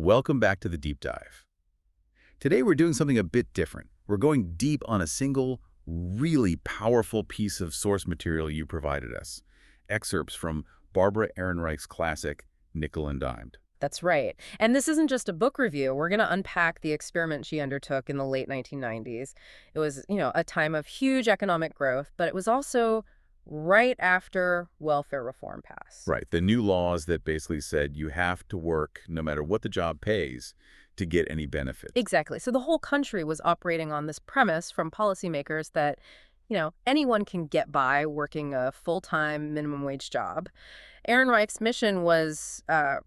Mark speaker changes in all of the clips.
Speaker 1: Welcome back to the deep dive. Today we're doing something a bit different. We're going deep on a single, really powerful piece of source material you provided us. Excerpts from Barbara Ehrenreich's classic, Nickel and Dimed.
Speaker 2: That's right. And this isn't just a book review. We're going to unpack the experiment she undertook in the late 1990s. It was, a time of huge economic growth, but it was also right after welfare reform passed.
Speaker 1: Right, the new laws that basically said you have to work no matter what the job pays to get any benefit.
Speaker 2: Exactly. So the whole country was operating on this premise from policymakers that, anyone can get by working a full-time minimum wage job. Ehrenreich's mission was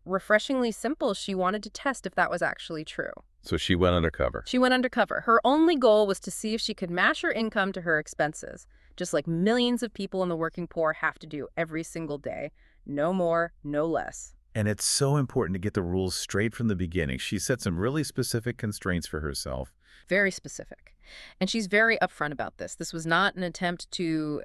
Speaker 2: refreshingly simple. She wanted to test if that was actually true.
Speaker 1: So she went undercover.
Speaker 2: She went undercover. Her only goal was to see if she could match her income to her expenses, just like millions of people in the working poor have to do every single day. No more, no less.
Speaker 1: And it's so important to get the rules straight from the beginning. She set some really specific constraints for herself.
Speaker 2: Very specific. And she's very upfront about this. This was not an attempt to,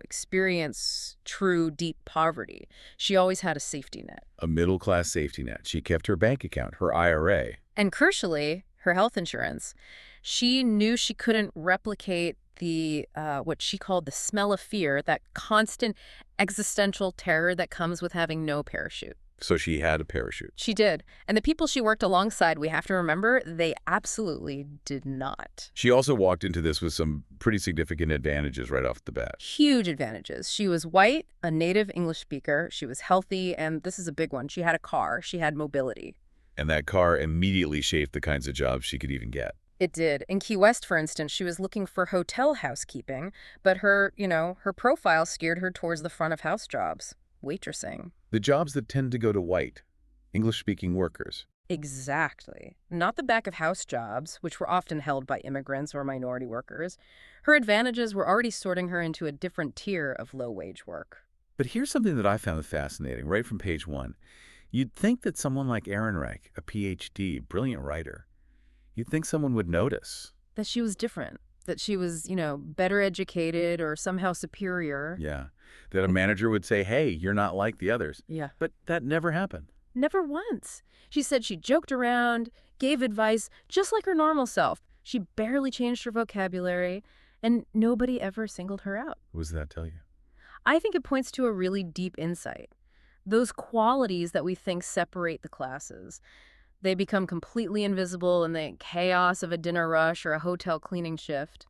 Speaker 2: experience true deep poverty. She always had a safety net.
Speaker 1: A middle-class safety net. She kept her bank account, her IRA.
Speaker 2: And crucially, her health insurance. She knew she couldn't replicate the what she called the smell of fear, that constant existential terror that comes with having no parachute.
Speaker 1: So she had a parachute.
Speaker 2: She did. And the people she worked alongside, we have to remember, they absolutely did not.
Speaker 1: She also walked into this with some pretty significant advantages right off the bat.
Speaker 2: Huge advantages. She was white, a native English speaker. She was healthy, and this is a big one. She had a car. She had mobility.
Speaker 1: And that car immediately shaped the kinds of jobs she could even get.
Speaker 2: It did. In Key West, for instance, she was looking for hotel housekeeping, but her profile steered her towards the front of house jobs, waitressing.
Speaker 1: The jobs that tend to go to white, English-speaking workers.
Speaker 2: Exactly. Not the back-of-house jobs, which were often held by immigrants or minority workers. Her advantages were already sorting her into a different tier of low-wage work.
Speaker 1: But here's something that I found fascinating, right from page 1. You'd think that someone like Ehrenreich, a PhD, brilliant writer, you'd think someone would notice.
Speaker 2: That she was different. That she was, better educated or somehow superior.
Speaker 1: Yeah. That a manager would say, hey, you're not like the others.
Speaker 2: Yeah.
Speaker 1: But that never happened.
Speaker 2: Never once. She said she joked around, gave advice, just like her normal self. She barely changed her vocabulary, and nobody ever singled her out.
Speaker 1: What does that tell you?
Speaker 2: I think it points to a really deep insight. Those qualities that we think separate the classes. They become completely invisible in the chaos of a dinner rush or a hotel cleaning shift.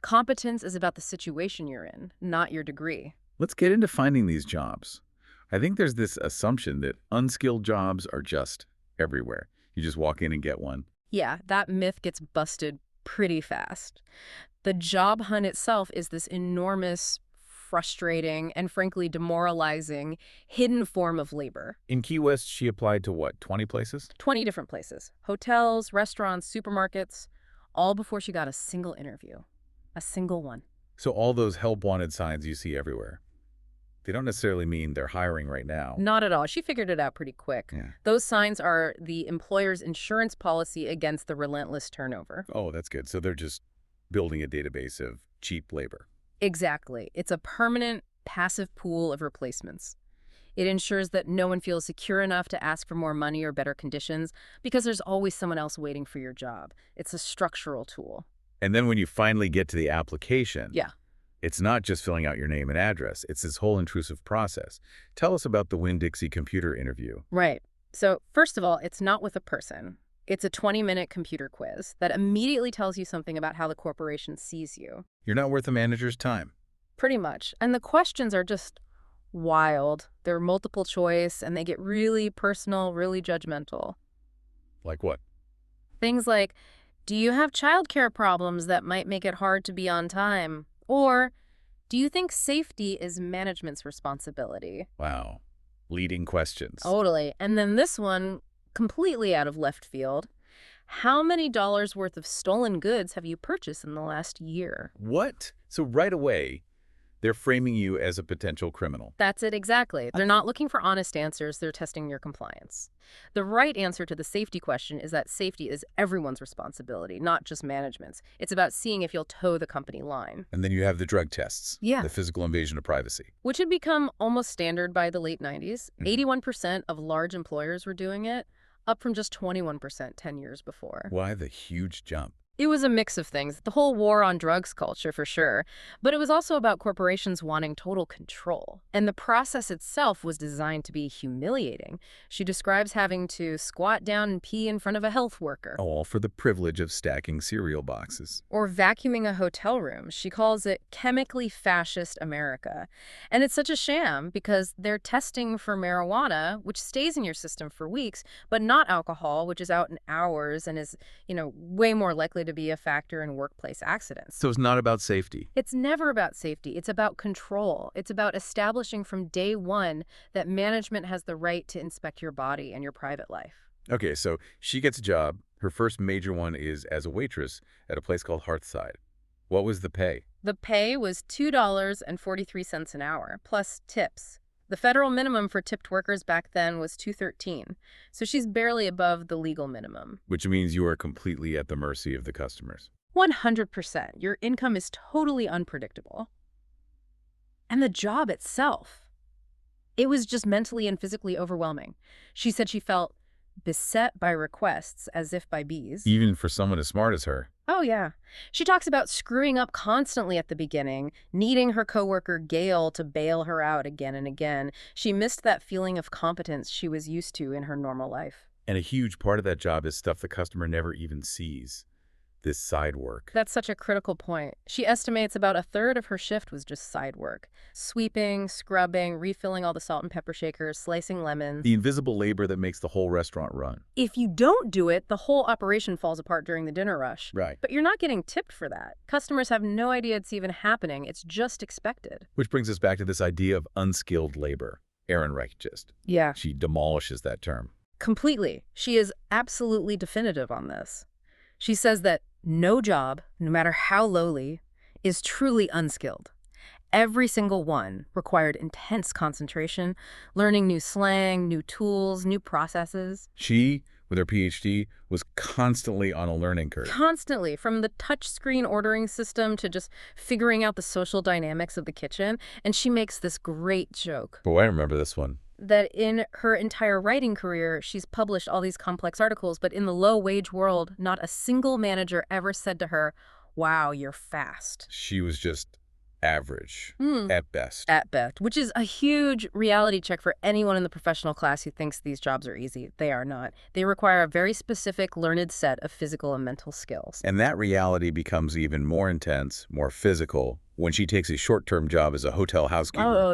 Speaker 2: Competence is about the situation you're in, not your degree.
Speaker 1: Let's get into finding these jobs. I think there's this assumption that unskilled jobs are just everywhere. You just walk in and get one.
Speaker 2: Yeah, that myth gets busted pretty fast. The job hunt itself is this enormous, frustrating, and frankly demoralizing hidden form of labor.
Speaker 1: In Key West, she applied to what, 20 places?
Speaker 2: 20 different places. Hotels, restaurants, supermarkets, all before she got a single interview. A single one.
Speaker 1: So all those help wanted signs you see everywhere, they don't necessarily mean they're hiring right now.
Speaker 2: Not at all. She figured it out pretty quick.
Speaker 1: Yeah.
Speaker 2: Those signs are the employer's insurance policy against the relentless turnover.
Speaker 1: Oh, that's good. So they're just building a database of cheap labor.
Speaker 2: Exactly. It's a permanent, passive pool of replacements. It ensures that no one feels secure enough to ask for more money or better conditions because there's always someone else waiting for your job. It's a structural tool.
Speaker 1: And then when you finally get to the application,
Speaker 2: Yeah.
Speaker 1: It's not just filling out your name and address. It's this whole intrusive process. Tell us about the Winn-Dixie computer interview.
Speaker 2: Right. So first of all, it's not with a person. It's a 20-minute computer quiz that immediately tells you something about how the corporation sees you.
Speaker 1: You're not worth a manager's time.
Speaker 2: Pretty much. And the questions are just wild. They're multiple choice, and they get really personal, really judgmental.
Speaker 1: Like what?
Speaker 2: Things like, do you have childcare problems that might make it hard to be on time? Or, do you think safety is management's responsibility?
Speaker 1: Wow. Leading questions.
Speaker 2: Totally. And then this one, completely out of left field. How many dollars worth of stolen goods have you purchased in the last year?
Speaker 1: What? So right away, they're framing you as a potential criminal.
Speaker 2: That's it exactly. They're not looking for honest answers, they're testing your compliance. The right answer to the safety question is that safety is everyone's responsibility, not just management's. It's about seeing if you'll toe the company line.
Speaker 1: And then you have the drug tests.
Speaker 2: Yeah.
Speaker 1: The physical invasion of privacy.
Speaker 2: Which had become almost standard by the late 90s. 81% of large employers were doing it. up from just 21% 10 years before.
Speaker 1: Why the huge jump?
Speaker 2: It was a mix of things, the whole war on drugs culture for sure, but it was also about corporations wanting total control. And the process itself was designed to be humiliating. She describes having to squat down and pee in front of a health worker.
Speaker 1: All for the privilege of stacking cereal boxes.
Speaker 2: Or vacuuming a hotel room. She calls it chemically fascist America. And it's such a sham because they're testing for marijuana, which stays in your system for weeks, but not alcohol, which is out in hours and is, way more likely to be a factor in workplace accidents.
Speaker 1: So it's not about safety.
Speaker 2: It's never about safety. It's about control. It's about establishing from day one that management has the right to inspect your body and your private life.
Speaker 1: Okay, so she gets a job. Her first major one is as a waitress at a place called Hearthside. What was the pay?
Speaker 2: The pay was $2.43 an hour, plus tips. The federal minimum for tipped workers back then was $2.13, so she's barely above the legal minimum.
Speaker 1: Which means you are completely at the mercy of the customers.
Speaker 2: 100%. Your income is totally unpredictable. And the job itself, it was just mentally and physically overwhelming. She said she felt beset by requests as if by bees.
Speaker 1: Even for someone as smart as her.
Speaker 2: Oh, yeah. She talks about screwing up constantly at the beginning, needing her coworker Gail to bail her out again and again. She missed that feeling of competence she was used to in her normal life.
Speaker 1: And a huge part of that job is stuff the customer never even sees. This side work.
Speaker 2: That's such a critical point. She estimates about a third of her shift was just side work. Sweeping, scrubbing, refilling all the salt and pepper shakers, slicing lemons.
Speaker 1: The invisible labor that makes the whole restaurant run.
Speaker 2: If you don't do it, the whole operation falls apart during the dinner rush.
Speaker 1: Right.
Speaker 2: But you're not getting tipped for that. Customers have no idea it's even happening. It's just expected.
Speaker 1: Which brings us back to this idea of unskilled labor. Ehrenreich just.
Speaker 2: Yeah.
Speaker 1: She demolishes that term.
Speaker 2: Completely. She is absolutely definitive on this. She says that no job, no matter how lowly, is truly unskilled. Every single one required intense concentration, learning new slang, new tools, new processes.
Speaker 1: She, with her PhD, was constantly on a learning curve.
Speaker 2: Constantly, from the touchscreen ordering system to just figuring out the social dynamics of the kitchen. And she makes this great joke.
Speaker 1: Oh, I remember this one.
Speaker 2: That in her entire writing career, she's published all these complex articles, but in the low-wage world, not a single manager ever said to her, "Wow, you're fast."
Speaker 1: She was just average, at best.
Speaker 2: At best, which is a huge reality check for anyone in the professional class who thinks these jobs are easy. They are not. They require a very specific, learned set of physical and mental skills.
Speaker 1: And that reality becomes even more intense, more physical, when she takes a short-term job as a hotel housekeeper.
Speaker 2: Oh,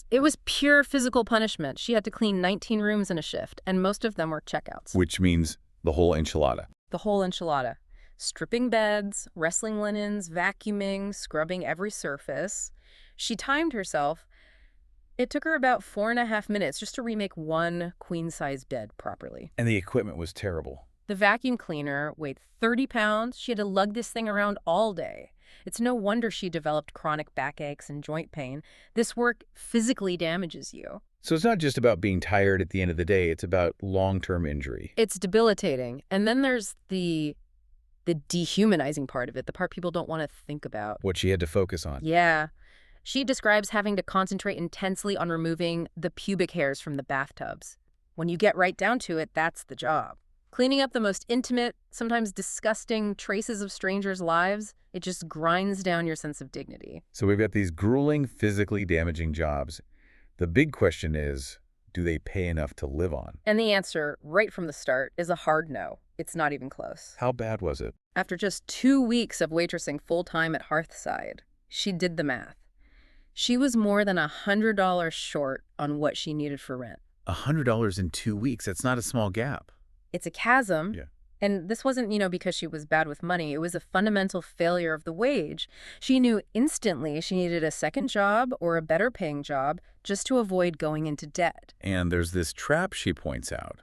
Speaker 2: it was pure physical punishment. She had to clean 19 rooms in a shift, and most of them were checkouts.
Speaker 1: Which means the whole enchilada.
Speaker 2: The whole enchilada. Stripping beds, wrestling linens, vacuuming, scrubbing every surface. She timed herself. It took her about 4.5 minutes just to remake one queen-size bed properly.
Speaker 1: And the equipment was terrible.
Speaker 2: The vacuum cleaner weighed 30 pounds. She had to lug this thing around all day. It's no wonder she developed chronic backaches and joint pain. This work physically damages you.
Speaker 1: So it's not just about being tired at the end of the day. It's about long-term injury.
Speaker 2: It's debilitating. And then there's the dehumanizing part of it, the part people don't want to think about.
Speaker 1: What she had to focus on.
Speaker 2: Yeah. She describes having to concentrate intensely on removing the pubic hairs from the bathtubs. When you get right down to it, that's the job. Cleaning up the most intimate, sometimes disgusting traces of strangers' lives, it just grinds down your sense of dignity.
Speaker 1: So we've got these grueling, physically damaging jobs. The big question is, do they pay enough to live on?
Speaker 2: And the answer, right from the start, is a hard no. It's not even close.
Speaker 1: How bad was it?
Speaker 2: After just 2 weeks of waitressing full-time at Hearthside, she did the math. She was more than $100 short on what she needed for rent.
Speaker 1: $100 in 2 weeks. That's not a small gap.
Speaker 2: It's a chasm.
Speaker 1: Yeah.
Speaker 2: And this wasn't, because she was bad with money. It was a fundamental failure of the wage. She knew instantly she needed a second job or a better paying job just to avoid going into debt.
Speaker 1: And there's this trap she points out.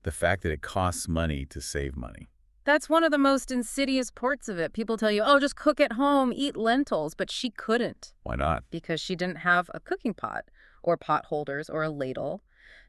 Speaker 1: The fact that it costs money to save money.
Speaker 2: That's one of the most insidious parts of it. People tell you, oh, just cook at home, eat lentils. But she couldn't.
Speaker 1: Why not?
Speaker 2: Because she didn't have a cooking pot or pot holders or a ladle.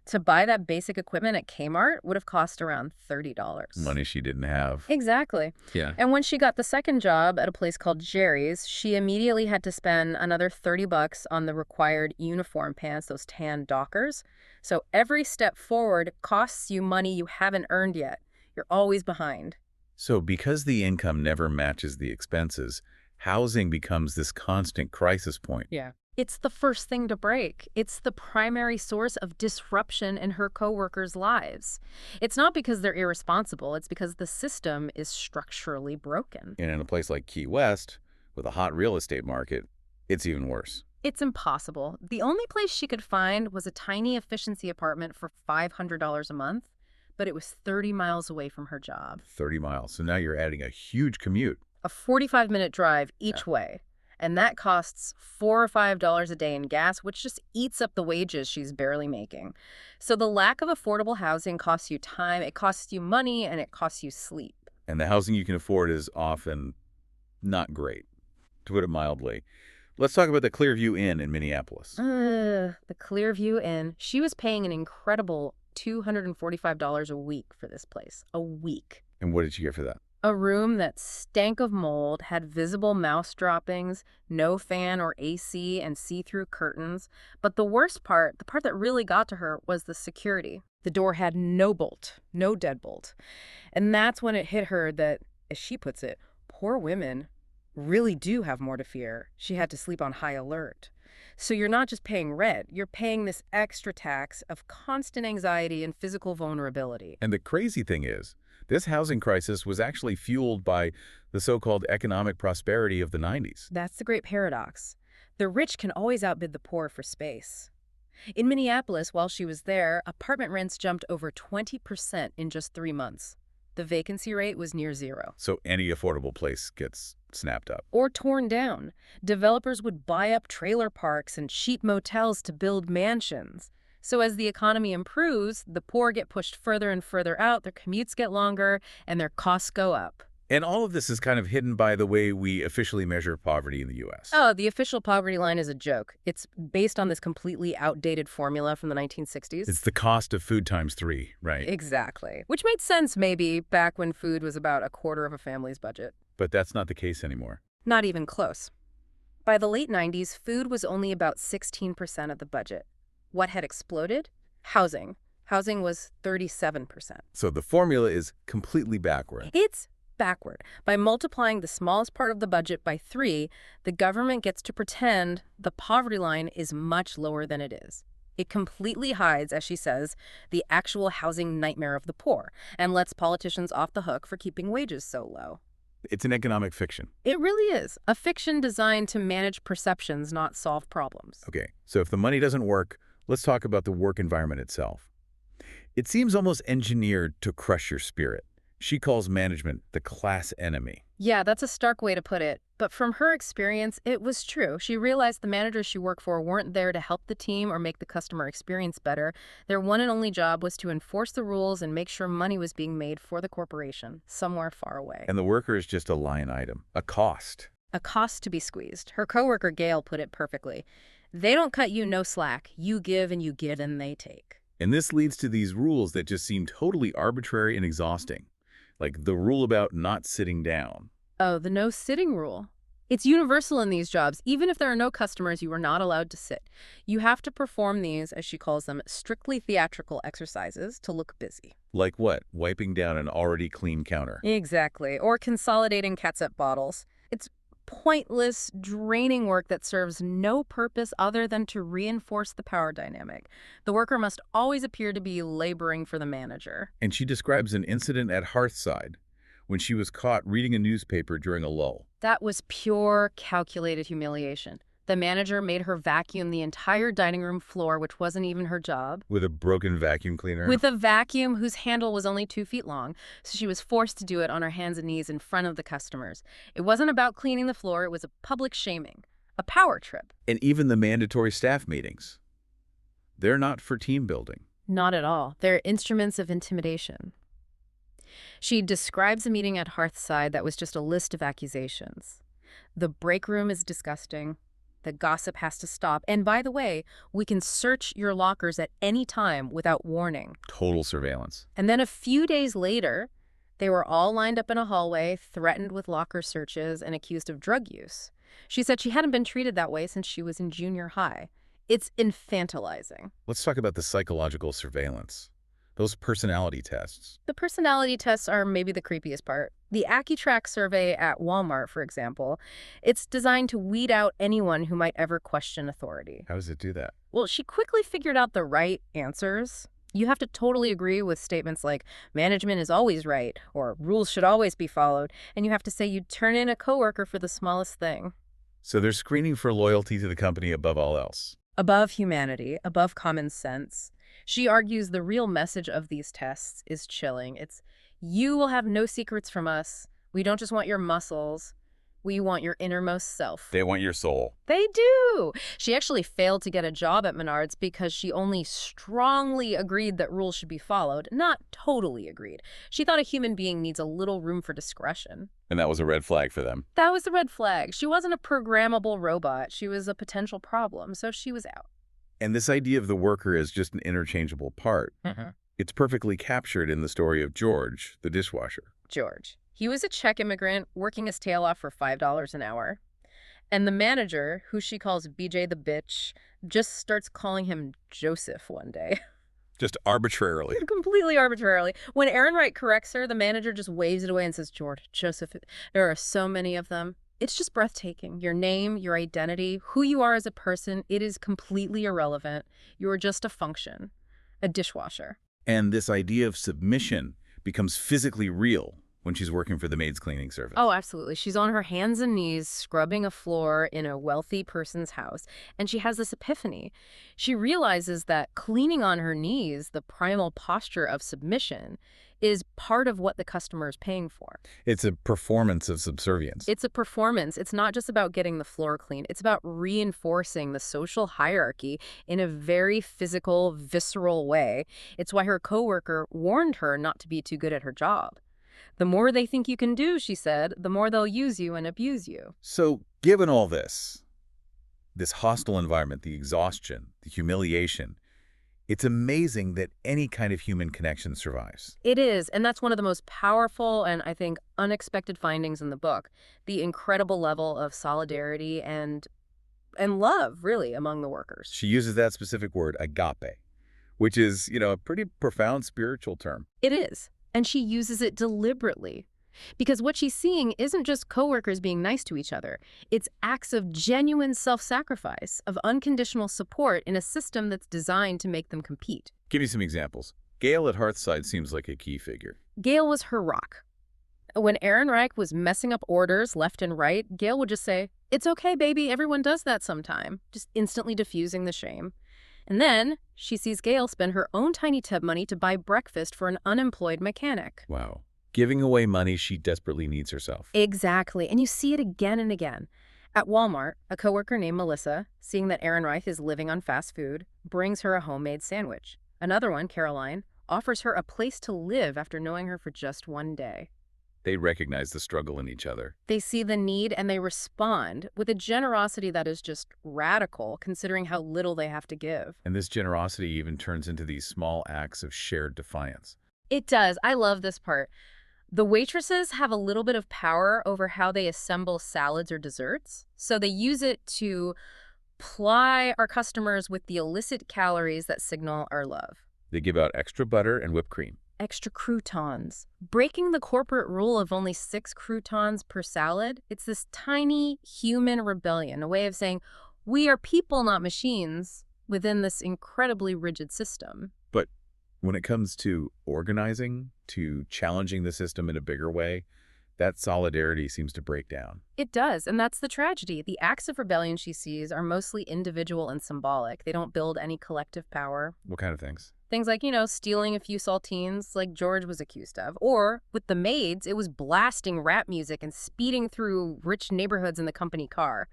Speaker 2: To buy that basic equipment at Kmart would have cost around $30.
Speaker 1: Money she didn't have.
Speaker 2: Exactly.
Speaker 1: Yeah.
Speaker 2: And when she got the second job at a place called Jerry's, she immediately had to spend another $30 on the required uniform pants, those tan Dockers. So every step forward costs you money you haven't earned yet. You're always behind.
Speaker 1: So because the income never matches the expenses, housing becomes this constant crisis point.
Speaker 2: Yeah. It's the first thing to break. It's the primary source of disruption in her coworkers' lives. It's not because they're irresponsible, it's because the system is structurally broken.
Speaker 1: And in a place like Key West, with a hot real estate market, it's even worse.
Speaker 2: It's impossible. The only place she could find was a tiny efficiency apartment for $500 a month, but it was 30 miles away from her job.
Speaker 1: 30 miles. So now you're adding a huge commute.
Speaker 2: A 45-minute drive each way. And that costs $4 or $5 a day in gas, which just eats up the wages she's barely making. So the lack of affordable housing costs you time, it costs you money, and it costs you sleep.
Speaker 1: And the housing you can afford is often not great, to put it mildly. Let's talk about the Clearview Inn in Minneapolis.
Speaker 2: The Clearview Inn. She was paying an incredible $245 a week for this place. A week.
Speaker 1: And what did you get for that?
Speaker 2: A room that stank of mold, had visible mouse droppings, no fan or AC, and see-through curtains. But the worst part, the part that really got to her, was the security. The door had no bolt, no deadbolt. And that's when it hit her that, as she puts it, poor women really do have more to fear. She had to sleep on high alert. So you're not just paying rent, you're paying this extra tax of constant anxiety and physical vulnerability.
Speaker 1: And the crazy thing is, this housing crisis was actually fueled by the so-called economic prosperity of the 90s.
Speaker 2: That's the great paradox. The rich can always outbid the poor for space. In Minneapolis, while she was there, apartment rents jumped over 20% in just 3 months. The vacancy rate was near zero.
Speaker 1: So any affordable place gets snapped up.
Speaker 2: Or torn down. Developers would buy up trailer parks and cheap motels to build mansions. So as the economy improves, the poor get pushed further and further out, their commutes get longer, and their costs go up.
Speaker 1: And all of this is kind of hidden by the way we officially measure poverty in the U.S.
Speaker 2: Oh, the official poverty line is a joke. It's based on this completely outdated formula from the 1960s.
Speaker 1: It's the cost of food times 3, right?
Speaker 2: Exactly. Which made sense, maybe, back when food was about a quarter of a family's budget.
Speaker 1: But that's not the case anymore.
Speaker 2: Not even close. By the late 90s, food was only about 16% of the budget. What had exploded? Housing. Housing was 37%.
Speaker 1: So the formula is completely backward.
Speaker 2: It's backward. By multiplying the smallest part of the budget by 3, the government gets to pretend the poverty line is much lower than it is. It completely hides, as she says, the actual housing nightmare of the poor and lets politicians off the hook for keeping wages so low.
Speaker 1: It's an economic fiction.
Speaker 2: It really is. A fiction designed to manage perceptions, not solve problems.
Speaker 1: Okay, so if the money doesn't work, let's talk about the work environment itself. It seems almost engineered to crush your spirit. She calls management the class enemy.
Speaker 2: Yeah, that's a stark way to put it. But from her experience, it was true. She realized the managers she worked for weren't there to help the team or make the customer experience better. Their one and only job was to enforce the rules and make sure money was being made for the corporation, somewhere far away.
Speaker 1: And the worker is just a line item, a cost.
Speaker 2: A cost to be squeezed. Her coworker Gail put it perfectly. They don't cut you no slack. You give and they take.
Speaker 1: And this leads to these rules that just seem totally arbitrary and exhausting. Like the rule about not sitting down.
Speaker 2: Oh, the no sitting rule. It's universal in these jobs. Even if there are no customers, you are not allowed to sit. You have to perform these, as she calls them, strictly theatrical exercises to look busy.
Speaker 1: Like what? Wiping down an already clean counter.
Speaker 2: Exactly. Or consolidating catsup bottles. It's pointless, draining work that serves no purpose other than to reinforce the power dynamic. The worker must always appear to be laboring for the manager.
Speaker 1: And she describes an incident at Hearthside when she was caught reading a newspaper during a lull.
Speaker 2: That was pure, calculated humiliation. The manager made her vacuum the entire dining room floor, which wasn't even her job.
Speaker 1: With a broken vacuum cleaner?
Speaker 2: With a vacuum whose handle was only 2 feet long, so she was forced to do it on her hands and knees in front of the customers. It wasn't about cleaning the floor, it was a public shaming. A power trip.
Speaker 1: And even the mandatory staff meetings. They're not for team building.
Speaker 2: Not at all. They're instruments of intimidation. She describes a meeting at Hearthside that was just a list of accusations. The break room is disgusting. The gossip has to stop. And by the way, we can search your lockers at any time without warning.
Speaker 1: Total surveillance.
Speaker 2: And then a few days later, they were all lined up in a hallway, threatened with locker searches and accused of drug use. She said she hadn't been treated that way since she was in junior high. It's infantilizing.
Speaker 1: Let's talk about the psychological surveillance. Those personality tests.
Speaker 2: The personality tests are maybe the creepiest part. The AccuTrack survey at Walmart, for example, it's designed to weed out anyone who might ever question authority.
Speaker 1: How does it do that?
Speaker 2: Well, she quickly figured out the right answers. You have to totally agree with statements like, management is always right, or rules should always be followed, and you have to say you'd turn in a coworker for the smallest thing.
Speaker 1: So they're screening for loyalty to the company above all else.
Speaker 2: Above humanity, above common sense. She argues the real message of these tests is chilling. It's, you will have no secrets from us. We don't just want your muscles. We want your innermost self.
Speaker 1: They want your soul.
Speaker 2: They do. She actually failed to get a job at Menards because she only strongly agreed that rules should be followed, not totally agreed. She thought a human being needs a little room for discretion.
Speaker 1: And that was a red flag for them.
Speaker 2: That was the red flag. She wasn't a programmable robot. She was a potential problem, so she was out.
Speaker 1: And this idea of the worker as just an interchangeable part, it's perfectly captured in the story of George, the dishwasher.
Speaker 2: George. He was a Czech immigrant working his tail off for $5 an hour. And the manager, who she calls BJ the bitch, just starts calling him Joseph one day.
Speaker 1: Just arbitrarily.
Speaker 2: Completely arbitrarily. When Ehrenreich corrects her, the manager just waves it away and says, George, Joseph, there are so many of them. It's just breathtaking. Your name, your identity, who you are as a person, it is completely irrelevant. You are just a function, a dishwasher.
Speaker 1: And this idea of submission becomes physically real when she's working for the maid's cleaning service.
Speaker 2: Oh, absolutely. She's on her hands and knees scrubbing a floor in a wealthy person's house, and she has this epiphany. She realizes that cleaning on her knees, the primal posture of submission, is part of what the customer is paying for.
Speaker 1: It's a performance of subservience.
Speaker 2: It's a performance. It's not just about getting the floor clean. It's about reinforcing the social hierarchy in a very physical, visceral way. It's why her coworker warned her not to be too good at her job. The more they think you can do, she said, the more they'll use you and abuse you.
Speaker 1: So, given all this hostile environment, the exhaustion, the humiliation, it's amazing that any kind of human connection survives.
Speaker 2: It is, and that's one of the most powerful and, I think, unexpected findings in the book. The incredible level of solidarity and love, really, among the workers.
Speaker 1: She uses that specific word, agape, which is, a pretty profound spiritual term.
Speaker 2: It is. And she uses it deliberately. Because what she's seeing isn't just coworkers being nice to each other. It's acts of genuine self-sacrifice, of unconditional support in a system that's designed to make them compete.
Speaker 1: Give me some examples. Gail at Hearthside seems like a key figure.
Speaker 2: Gail was her rock. When Ehrenreich was messing up orders left and right, Gail would just say, "It's okay, baby, everyone does that sometime," just instantly diffusing the shame. And then she sees Gail spend her own tiny tip money to buy breakfast for an unemployed mechanic.
Speaker 1: Wow. Giving away money she desperately needs herself.
Speaker 2: Exactly. And you see it again and again. At Walmart, a coworker named Melissa, seeing that Ehrenreich is living on fast food, brings her a homemade sandwich. Another one, Caroline, offers her a place to live after knowing her for just one day.
Speaker 1: They recognize the struggle in each other.
Speaker 2: They see the need and they respond with a generosity that is just radical, considering how little they have to give.
Speaker 1: And this generosity even turns into these small acts of shared defiance.
Speaker 2: It does. I love this part. The waitresses have a little bit of power over how they assemble salads or desserts, so they use it to ply our customers with the illicit calories that signal our love.
Speaker 1: They give out extra butter and whipped cream.
Speaker 2: Extra croutons. Breaking the corporate rule of only 6 croutons per salad, it's this tiny human rebellion, a way of saying, we are people, not machines, within this incredibly rigid system.
Speaker 1: But when it comes to organizing, to challenging the system in a bigger way, that solidarity seems to break down.
Speaker 2: It does, and that's the tragedy. The acts of rebellion she sees are mostly individual and symbolic. They don't build any collective power.
Speaker 1: What kind of things?
Speaker 2: Things like, stealing a few saltines like George was accused of. Or, with the maids, it was blasting rap music and speeding through rich neighborhoods in the company car.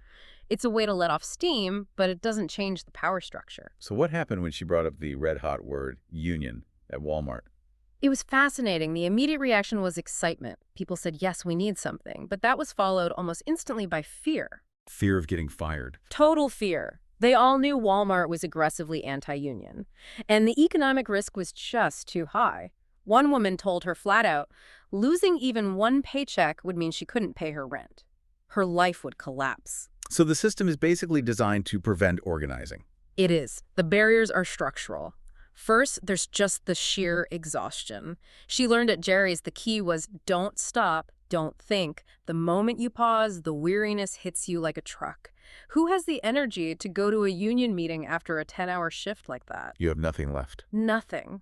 Speaker 2: It's a way to let off steam, but it doesn't change the power structure.
Speaker 1: So what happened when she brought up the red-hot word, union, at Walmart?
Speaker 2: It was fascinating. The immediate reaction was excitement. People said, yes, we need something. But that was followed almost instantly by fear.
Speaker 1: Fear of getting fired.
Speaker 2: Total fear. They all knew Walmart was aggressively anti-union, and the economic risk was just too high. One woman told her flat out, losing even one paycheck would mean she couldn't pay her rent. Her life would collapse.
Speaker 1: So the system is basically designed to prevent organizing.
Speaker 2: It is. The barriers are structural. First, there's just the sheer exhaustion. She learned at Jerry's the key was don't stop, don't think. The moment you pause, the weariness hits you like a truck. Who has the energy to go to a union meeting after a 10-hour shift like that?
Speaker 1: You have nothing left.
Speaker 2: Nothing.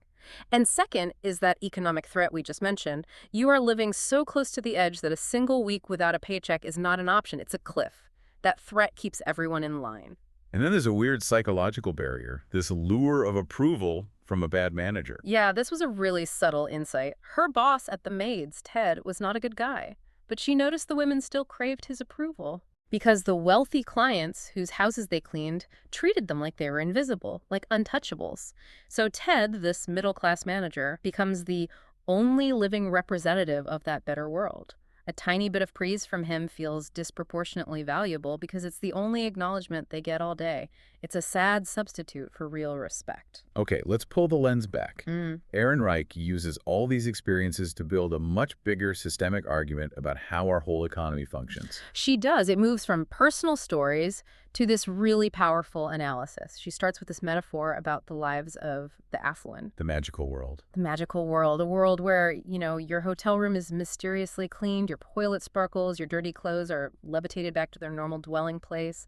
Speaker 2: And second is that economic threat we just mentioned. You are living so close to the edge that a single week without a paycheck is not an option. It's a cliff. That threat keeps everyone in line.
Speaker 1: And then there's a weird psychological barrier, this lure of approval from a bad manager.
Speaker 2: Yeah, this was a really subtle insight. Her boss at the Maids, Ted, was not a good guy, but she noticed the women still craved his approval. Because the wealthy clients whose houses they cleaned treated them like they were invisible, like untouchables. So Ted, this middle-class manager, becomes the only living representative of that better world. A tiny bit of praise from him feels disproportionately valuable because it's the only acknowledgement they get all day. It's a sad substitute for real respect.
Speaker 1: Okay, let's pull the lens back. Ehrenreich uses all these experiences to build a much bigger systemic argument about how our whole economy functions.
Speaker 2: She does. It moves from personal stories to this really powerful analysis. She starts with this metaphor about the lives of the affluent.
Speaker 1: The magical world.
Speaker 2: The magical world, a world where, your hotel room is mysteriously cleaned, your toilet sparkles, your dirty clothes are levitated back to their normal dwelling place.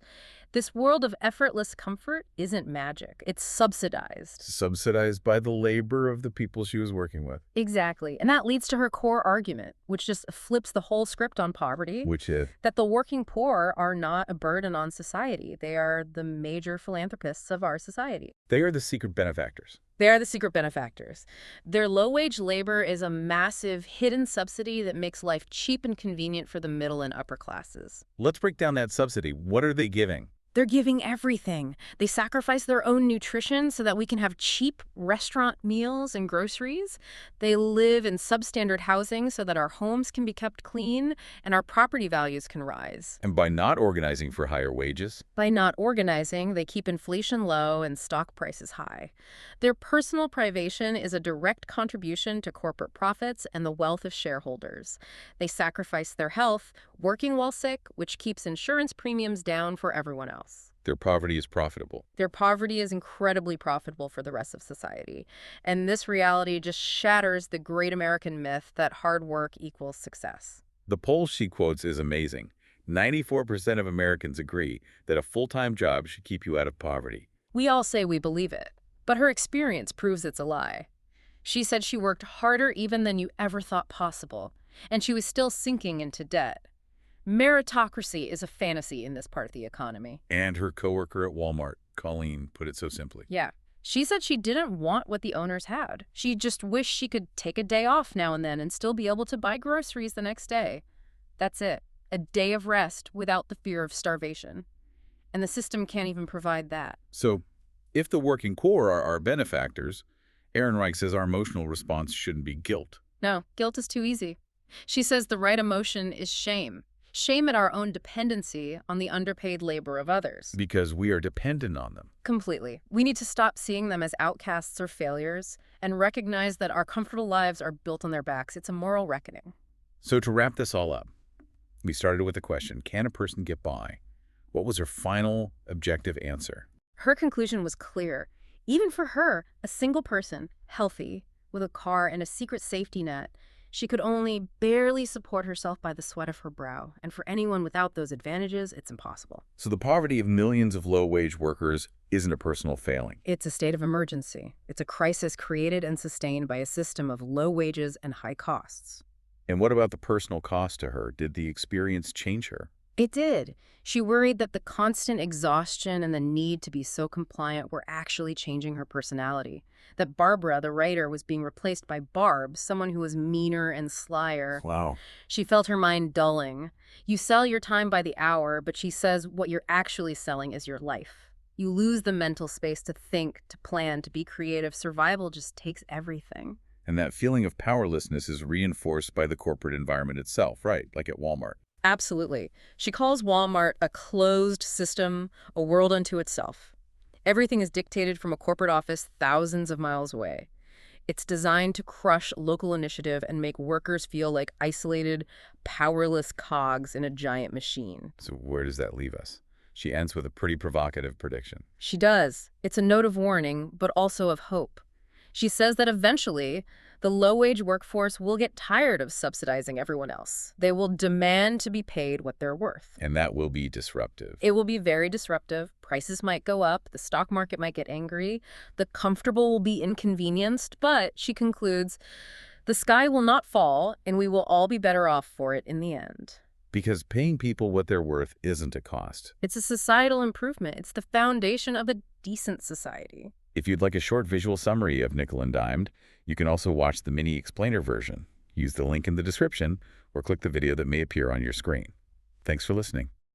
Speaker 2: This world of effortless comfort isn't magic. It's subsidized.
Speaker 1: Subsidized by the labor of the people she was working with.
Speaker 2: Exactly. And that leads to her core argument, which just flips the whole script on poverty.
Speaker 1: Which is?
Speaker 2: That the working poor are not a burden on society. They are the major philanthropists of our society.
Speaker 1: They are the secret benefactors.
Speaker 2: They are the secret benefactors. Their low-wage labor is a massive hidden subsidy that makes life cheap and convenient for the middle and upper classes.
Speaker 1: Let's break down that subsidy. What are they giving?
Speaker 2: They're giving everything. They sacrifice their own nutrition so that we can have cheap restaurant meals and groceries. They live in substandard housing so that our homes can be kept clean and our property values can rise.
Speaker 1: And by not organizing for higher wages?
Speaker 2: By not organizing, they keep inflation low and stock prices high. Their personal privation is a direct contribution to corporate profits and the wealth of shareholders. They sacrifice their health, working while sick, which keeps insurance premiums down for everyone else.
Speaker 1: Their poverty is profitable.
Speaker 2: Their poverty is incredibly profitable for the rest of society. And this reality just shatters the great American myth that hard work equals success.
Speaker 1: The poll she quotes is amazing. 94% of Americans agree that a full-time job should keep you out of poverty.
Speaker 2: We all say we believe it, but her experience proves it's a lie. She said she worked harder even than you ever thought possible, and she was still sinking into debt. Meritocracy is a fantasy in this part of the economy.
Speaker 1: And her coworker at Walmart, Colleen, put it so simply.
Speaker 2: Yeah. She said she didn't want what the owners had. She just wished she could take a day off now and then and still be able to buy groceries the next day. That's it. A day of rest without the fear of starvation. And the system can't even provide that.
Speaker 1: So, if the working poor are our benefactors, Ehrenreich says our emotional response shouldn't be guilt.
Speaker 2: No, guilt is too easy. She says the right emotion is shame. Shame at our own dependency on the underpaid labor of others.
Speaker 1: Because we are dependent on them.
Speaker 2: Completely. We need to stop seeing them as outcasts or failures and recognize that our comfortable lives are built on their backs. It's a moral reckoning.
Speaker 1: So to wrap this all up, we started with the question, can a person get by? What was her final objective answer?
Speaker 2: Her conclusion was clear. Even for her, a single person, healthy, with a car and a secret safety net, she could only barely support herself by the sweat of her brow. And for anyone without those advantages, it's impossible.
Speaker 1: So the poverty of millions of low-wage workers isn't a personal failing.
Speaker 2: It's a state of emergency. It's a crisis created and sustained by a system of low wages and high costs.
Speaker 1: And what about the personal cost to her? Did the experience change her?
Speaker 2: It did. She worried that the constant exhaustion and the need to be so compliant were actually changing her personality. That Barbara, the writer, was being replaced by Barb, someone who was meaner and slyer.
Speaker 1: Wow.
Speaker 2: She felt her mind dulling. You sell your time by the hour, but she says what you're actually selling is your life. You lose the mental space to think, to plan, to be creative. Survival just takes everything.
Speaker 1: And that feeling of powerlessness is reinforced by the corporate environment itself, right? Like at Walmart.
Speaker 2: Absolutely. She calls Walmart a closed system, a world unto itself. Everything is dictated from a corporate office thousands of miles away. It's designed to crush local initiative and make workers feel like isolated, powerless cogs in a giant machine.
Speaker 1: So where does that leave us? She ends with a pretty provocative prediction.
Speaker 2: She does. It's a note of warning, but also of hope. She says that eventually, the low-wage workforce will get tired of subsidizing everyone else. They will demand to be paid what they're worth.
Speaker 1: And that will be disruptive.
Speaker 2: It will be very disruptive. Prices might go up. The stock market might get angry. The comfortable will be inconvenienced. But, she concludes, the sky will not fall, and we will all be better off for it in the end.
Speaker 1: Because paying people what they're worth isn't a cost.
Speaker 2: It's a societal improvement. It's the foundation of a decent society.
Speaker 1: If you'd like a short visual summary of Nickel and Dimed, you can also watch the mini explainer version. Use the link in the description or click the video that may appear on your screen. Thanks for listening.